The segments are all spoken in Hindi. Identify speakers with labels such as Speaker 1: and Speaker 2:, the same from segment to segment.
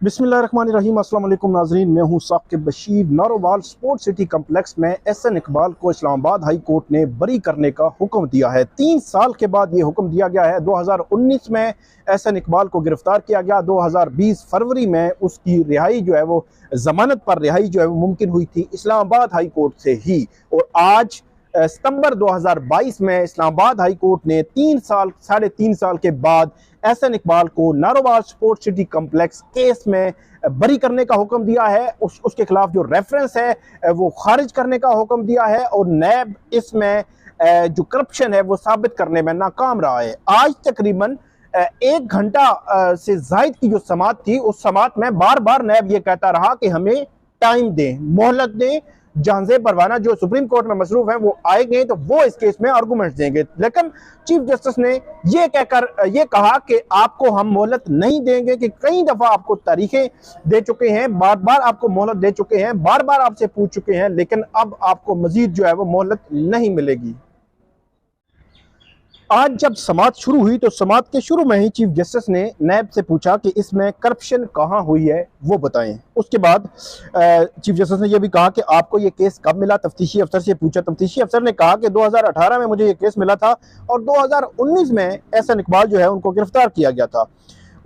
Speaker 1: बिस्मिल्लाहिर्रहमानिर्रहीम। अस्सलाम वालेकुम नाजरीन, मैं हूं Saqib Bashir. Narowal sport city complex में एहसन इकबाल को इस्लामाबाद हाई कोर्ट ने बरी करने का हुक्म दिया है। 3 साल के बाद ये हुक्म दिया गया है। 2019 में एहसन इकबाल को गिरफ्तार किया गया। 2020 फरवरी में उसकी रिहाई जो है वो जमानत पर रिहाई जो है वो मुमकिन हुई थी इस्लामाबाद हाई कोर्ट से ही। और आज सितंबर 2022 में इस्लामाबाद हाई कोर्ट ने 3 साल के बाद एहसन इकबाल को Narowal sport city complex case में बरी करने का हुक्म दिया है। उसके खिलाफ जो रेफरेंस है वो खारिज करने का हुक्म दिया है। और नैब इसमें जो करप्शन है वो साबित करने में नाकाम रहा है। आज तकरीबन 1 घंटा से जायद की जो समाअत थी, उस समाअत में बार बार नैब ये कहता रहा कि हमें टाइम दें, मोहलत दें। जहांजेब परवाना जो सुप्रीम कोर्ट में मसरूफ हैं वो आएंगे तो वो इस केस में आर्गूमेंट्स देंगे। लेकिन चीफ जस्टिस ने ये कहकर ये कहा कि आपको हम मोहलत नहीं देंगे, कि कई दफा आपको तारीखें दे चुके हैं, बार बार आपको मोहलत दे चुके हैं, बार बार आपसे पूछ चुके हैं, लेकिन अब आपको मजीद जो है वो मोहलत नहीं मिलेगी। आज जब समाअत शुरू हुई तो समाअत के शुरू में ही चीफ जस्टिस ने नैब से पूछा कि इसमें करप्शन कहां हुई है वो बताएं। उसके बाद चीफ जस्टिस ने यह भी कहा कि आपको ये केस कब मिला। तफ्तीशी अफसर से पूछा। तफ्तीशी अफसर ने कहा कि 2018 में मुझे ये केस मिला था और 2019 में एहसन इकबाल जो है उनको गिरफ्तार किया गया था।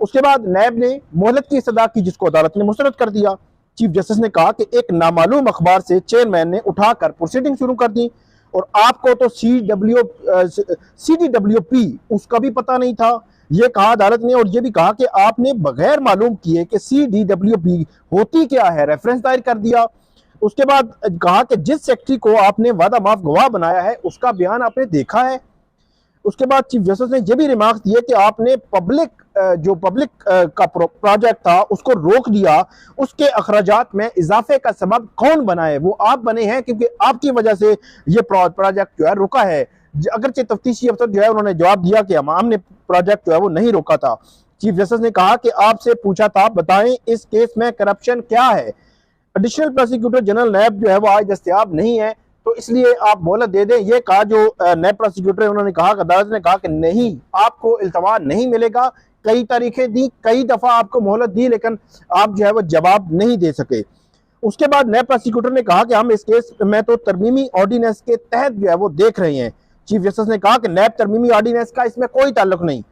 Speaker 1: उसके बाद नैब ने मोहलत की इस्तदा की, जिसको अदालत ने मुस्तरद कर दिया। चीफ जस्टिस ने कहा कि एक नामालूम अखबार से चेयरमैन ने उठाकर प्रोसीडिंग शुरू कर दी और आपको तो CDWP उसका भी पता नहीं था, ये कहा अदालत ने। और ये भी कहा कि आपने बगैर मालूम किए कि CDWP होती क्या है रेफरेंस दायर कर दिया। उसके बाद कहा कि जिस सेक्रेटरी को आपने वादा माफ गवाह बनाया है उसका बयान आपने देखा है। उसके बाद चीफ जस्टिस ने यह भी रिमार्क्स दिए कि आपने पब्लिक का प्रोजेक्ट था उसको रोक दिया, उसके अखराजात में इजाफे का सबब कौन बना है? वो आप बने हैं, क्योंकि आपकी वजह से ये प्रोजेक्ट जो है रुका है। अगरचे तफ्तीशी अफसर जो है उन्होंने जवाब दिया कि हमने प्रोजेक्ट जो है वो नहीं रोका था। चीफ जस्टिस ने कहा कि आपसे पूछा था, बताएं इस केस में करप्शन क्या है। एडिशनल प्रोसिक्यूटर जनरल नैब जो है वो आज दस्तयाब नहीं है, तो इसलिए आप मोहलत दे दें। ये कहा जो नैब प्रोसिक्यूटर है, उन्होंने कहा, अदालत ने कहा कि नहीं, आपको इल्तवा नहीं मिलेगा। कई तारीखें दी, कई दफा आपको मोहलत दी, लेकिन आप जो है वो जवाब नहीं दे सके। उसके बाद नैब प्रोसिक्यूटर ने कहा कि हम इस केस में तो तरमीमी ऑर्डिनेंस के तहत जो है वो देख रहे हैं। चीफ जस्टिस ने कहा कि नैब तरमीमी ऑर्डिनेंस का इसमें कोई ताल्लुक नहीं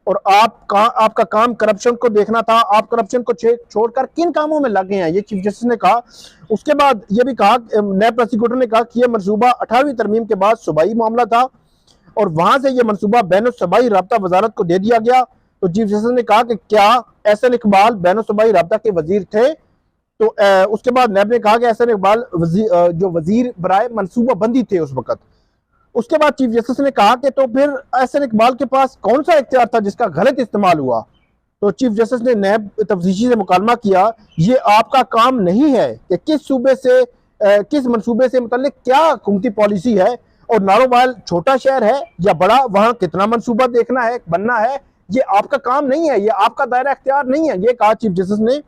Speaker 1: और आपका काम करप्शन को देखना था। आप करप्शन को छोड़कर किन कामों में लगे हैं, ये चीफ जस्टिस ने कहा। उसके बाद ये भी कहा, नैब प्रोसिक्यूटर ने कहा कि यह मनसूबा 18वीं तरमीम के बाद सूबाई मामला था और वहां से यह मनसूबा बैनुल-सूबाई राब्ता वजारत को दे दिया गया। तो चीफ जस्टिस ने कहा कि क्या एहसन इकबाल बैनुल-सूबाई राब्ता के वजीर थे? तो उसके बाद नैब ने कहा कि एहसन इकबाल जो वजीर बराए मनसूबा बंदी थे उस वक्त। उसके बाद चीफ जस्टिस ने कहा कि तो फिर एहसन इकबाल के पास कौन सा इख्तियार था जिसका गलत इस्तेमाल हुआ? तो चीफ जस्टिस ने नैब तफ्तीशी से मुकालमा किया, ये आपका काम नहीं है कि किस मनसूबे से मुतल्लिक क्या हुकूमती पॉलिसी है, और नारोवाल छोटा शहर है या बड़ा, वहां कितना मनसूबा देखना है, बनना है, ये आपका काम नहीं है, ये आपका दायरा इख्तियार नहीं है, ये कहा चीफ जस्टिस ने।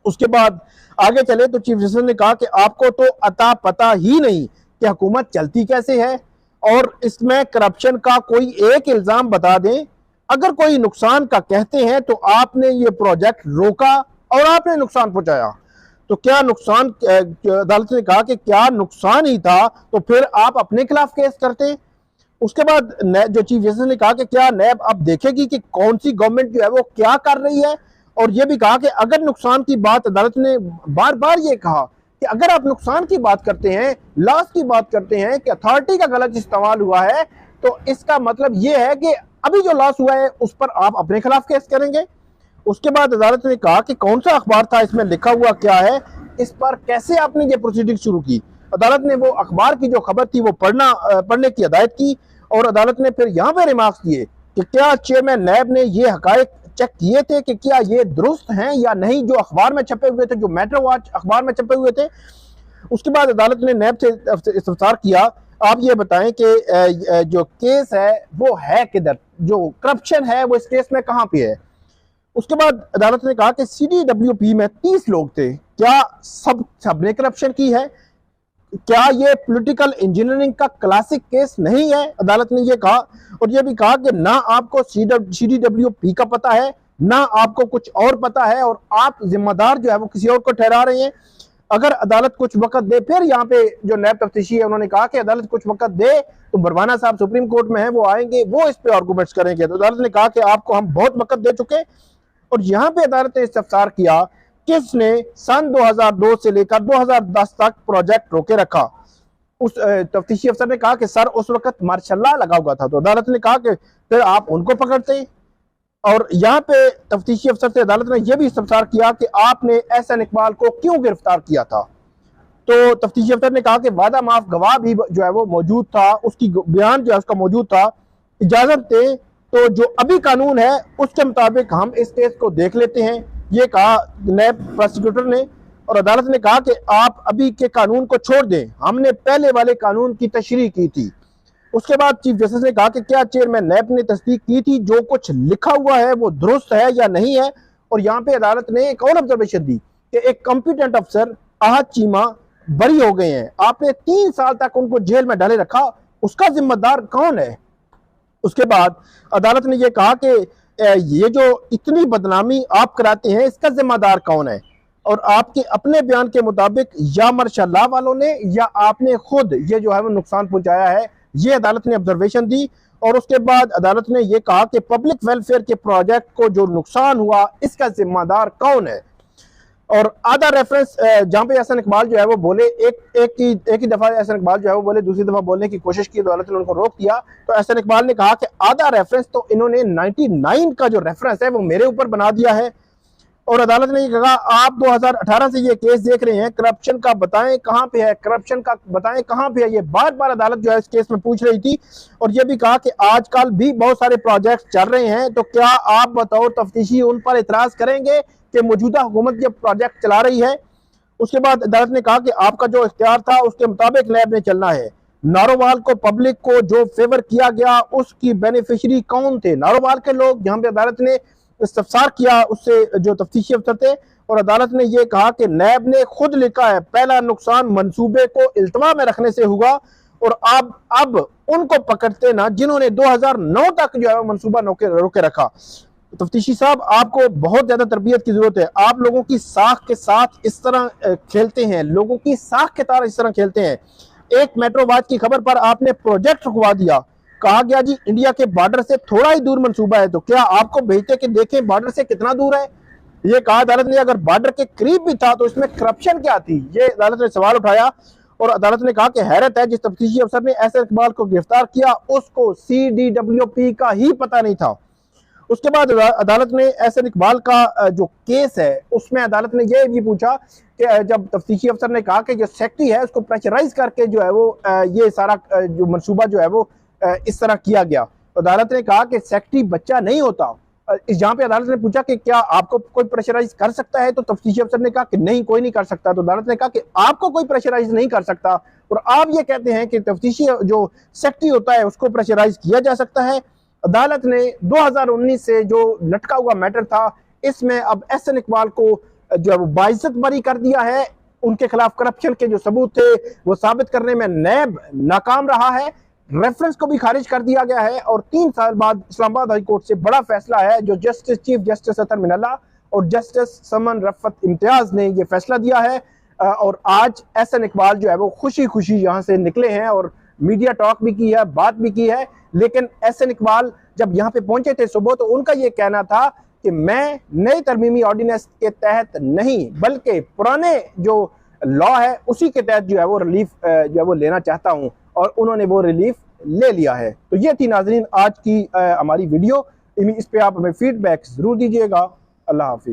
Speaker 1: उसके बाद आगे चले तो चीफ जस्टिस ने कहा कि आपको तो अता पता ही नहीं कि हुकूमत चलती कैसे है और इसमें करप्शन का कोई एक इल्जाम बता दें। अगर कोई नुकसान का कहते हैं तो आपने ये प्रोजेक्ट रोका और आपने नुकसान पहुंचाया, तो क्या नुकसान, अदालत ने कहा कि क्या नुकसान ही था तो फिर आप अपने खिलाफ केस करते। उसके बाद जो चीफ जस्टिस ने कहा कि क्या नैब अब देखेगी कि कौन सी गवर्नमेंट जो है वो क्या कर रही है, और यह भी कहा कि अगर नुकसान की बात, अदालत ने बार बार ये कहा कि अगर आप नुकसान की बात करते हैं, लॉस की बात करते हैं कि अथॉरिटी का गलत इस्तेमाल हुआ है, तो इसका मतलब यह है कि अभी जो लॉस हुआ है उस पर आप अपने खिलाफ केस करेंगे। उसके बाद अदालत ने कहा कि कौन सा अखबार था, इसमें लिखा हुआ क्या है, इस पर कैसे आपने ये प्रोसीडिंग शुरू की। अदालत ने वो अखबार की जो खबर थी वो पढ़ने की हिदायत की और अदालत ने फिर यहाँ पे रिमार्क्स दिए कि क्या चेयरमैन नैब ने ये हकायक चेक किए थे कि क्या ये दुरुस्त हैं या नहीं, जो अखबार में छपे हुए थे, जो मेट्रो वॉच अखबार में छपे हुए थे। उसके बाद अदालत ने नैब से इस्तफसार किया, आप ये बताएं कि जो केस है वो है किधर, जो करप्शन है वो इस केस में कहां पे है। उसके बाद अदालत ने कहा कि CDWP में 30 लोग थे, क्या सबने करप्शन की है? क्या ये पॉलिटिकल इंजीनियरिंग का क्लासिक केस नहीं है? अदालत ने ये कहा और ये भी कहा कि ना आपको CDWP का पता है, ना आपको कुछ और पता है और आप जिम्मेदार जो है वो किसी और को ठहरा रहे हैं। अगर अदालत कुछ वक्त दे, फिर यहाँ पे जो नैब तफ्तीशी है उन्होंने कहा कि अदालत कुछ वक्त दे तो बरवाना साहब सुप्रीम कोर्ट में है, वो आएंगे, वो इस पे आर्गूमेंट्स करेंगे। तो अदालत ने कहा कि आपको हम बहुत वक्त दे चुके। और यहाँ पे अदालत ने इस्तफसार किया किसने सन 2002 से लेकर 2010 तक प्रोजेक्ट रोके रखा। उस तफ्तीशी अफसर ने कहा कि सर उस वक्त मार्शल लगा हुआ था। तो अदालत ने कहा कि फिर आप उनको पकड़ते। और यहाँ पे तफ्तीशी अफसर से अदालत ने यह भी इस्तफसार किया कि आपने एहसन इकबाल को क्यों गिरफ्तार किया था। तो तफ्तीशी अफसर ने कहा कि वादा माफ गवाह भी जो है वो मौजूद था, उसकी बयान जो है उसका मौजूद था, इजाजत दें तो जो अभी कानून है उसके मुताबिक हम इस केस को देख लेते हैं, ये कहा नैब प्रोसिक्यूटर ने। और अदालत ने कहा कि आप अभी के कानून को छोड़ दें, हमने पहले वाले कानून की तशरीह की थी। उसके बाद चीफ जस्टिस ने कहा कि क्या चेयरमैन नैब ने तस्दीक की थी जो कुछ लिखा हुआ है वो दुरुस्त है या नहीं है। और यहाँ पे अदालत ने एक और ऑब्जर्वेशन दी कि एक कॉम्पिटेंट अफसर आहत चीमा बरी हो गए हैं, आपने 3 साल तक उनको जेल में डाले रखा, उसका जिम्मेदार कौन है। उसके बाद अदालत ने यह कहा कि ये जो इतनी बदनामी आप कराते हैं इसका जिम्मेदार कौन है। और आपके अपने बयान के मुताबिक या मार्शल वालों ने या आपने खुद ये जो है वो नुकसान पहुंचाया है, ये अदालत ने ऑब्जर्वेशन दी। और उसके बाद अदालत ने यह कहा कि पब्लिक वेलफेयर के प्रोजेक्ट को जो नुकसान हुआ इसका जिम्मेदार कौन है। और आधा रेफरेंस जहां पे एहसन इकबाल जो है वो बोले, एक ही दफा एहसन इकबाल जो है वो बोले, दूसरी दफा बोलने की कोशिश की, अदालत ने उनको रोक दिया। तो एहसन इकबाल ने कहा कि आधा रेफरेंस तो इन्होंने 99 का जो रेफरेंस है वो मेरे ऊपर बना दिया है। और अदालत ने ये कहा आप 2018 से ये केस देख रहे हैं, करप्शन का बताएं कहां पे है, करप्शन का बताएं कहां पे है, ये बार बार अदालत जो है इस केस में पूछ रही थी। और ये भी कहा कि आजकल भी बहुत सारे प्रोजेक्ट चल रहे हैं, तो क्या आप बताओ तफ्तीशी उन पर इतराज करेंगे कि मौजूदा हुकूमत ये प्रोजेक्ट चला रही है। उसके बाद अदालत ने कहा कि आपका जो इख्तियार था उसके मुताबिक नैब ने चलना है। नारोवाल को पब्लिक को जो फेवर किया गया उसकी बेनिफिशियरी कौन थे, नारोवाल के लोग। यहाँ पे अदालत ने इस्तफसार किया उससे जो तफ्तीशी अफसर थे। और अदालत ने यह कहा कि नैब ने खुद लिखा है पहला नुकसान मंसूबे को इल्तवा में रखने से हुआ। और अब उनको पकड़ते ना जिन्होंने 2009 तक जो है मंसूबा रोके रखा। तफ्तीशी साहब आपको बहुत ज्यादा तरबियत की जरूरत है, आप लोगों की साख के साथ इस तरह खेलते हैं, लोगों की साख के तार इस तरह खेलते हैं। एक मेट्रोवाज की खबर पर आपने प्रोजेक्ट रुकवा दिया, कहा गया जी इंडिया के बॉर्डर से थोड़ा ही दूर मंसूबा है, तो क्या आपको भेजते कि देखें बॉर्डर से कितना दूर है। ये कहा अदालत ने अगर बॉर्डर के करीब भी था तो इसमें करप्शन क्या थी, ये अदालत ने सवाल उठाया। और अदालत ने कहा कि हैरत है जिस तफ्तीशी अफसर ने एहसन इकबाल को गिरफ्तार किया उसको CDWP का ही पता नहीं था। उसके बाद अदालत ने एहसन इकबाल का जो केस है उसमें अदालत ने यह भी पूछा कि जब तफ्तीशी अफसर ने कहा कि जो सेक्रेटरी है उसको प्रेशराइज करके जो है वो ये सारा जो मंसूबा जो है वो इस तरह किया गया, तो अदालत ने कहा कि सेक्रेटरी बच्चा नहीं होता। जहाँ पे अदालत ने पूछा कि क्या आपको कोई प्रेशराइज कर सकता है, तो तफ्तीशी अफसर ने कहा कि नहीं कोई नहीं कर सकता। तो अदालत ने कहा कि आपको कोई प्रेशराइज नहीं कर सकता और आप ये कहते हैं कि तफ्तीशी जो सेक्रेटरी होता है उसको प्रेशराइज किया जा सकता है। अदालत ने 2019 से जो लटका हुआ मैटर था इसमें अब एहसन इकबाल को जो है वो बाइज्जत बरी कर दिया है। उनके खिलाफ करप्शन के जो सबूत थे वो साबित करने में नैब नाकाम रहा है, रेफरेंस को भी खारिज कर दिया गया है। और 3 साल बाद इस्लामाबाद हाई कोर्ट से बड़ा फैसला है जो जस्टिस चीफ जस्टिस अतर मिनल्ला और जस्टिस समन रफत इम्तियाज ने ये फैसला दिया है। और आज एहसन इकबाल जो है वो खुशी खुशी यहाँ से निकले हैं और मीडिया टॉक भी की है, बात भी की है। लेकिन एहसन इकबाल जब यहाँ पे पहुंचे थे सुबह तो उनका ये कहना था कि मैं नई तरमीमी ऑर्डिनेंस के तहत नहीं बल्कि पुराने जो लॉ है उसी के तहत जो है वो रिलीफ जो है वो लेना चाहता हूं, और उन्होंने वो रिलीफ ले लिया है। तो ये थी नाजरीन आज की हमारी वीडियो, इस पे आप हमें फीडबैक जरूर दीजिएगा। अल्लाह हाफिज।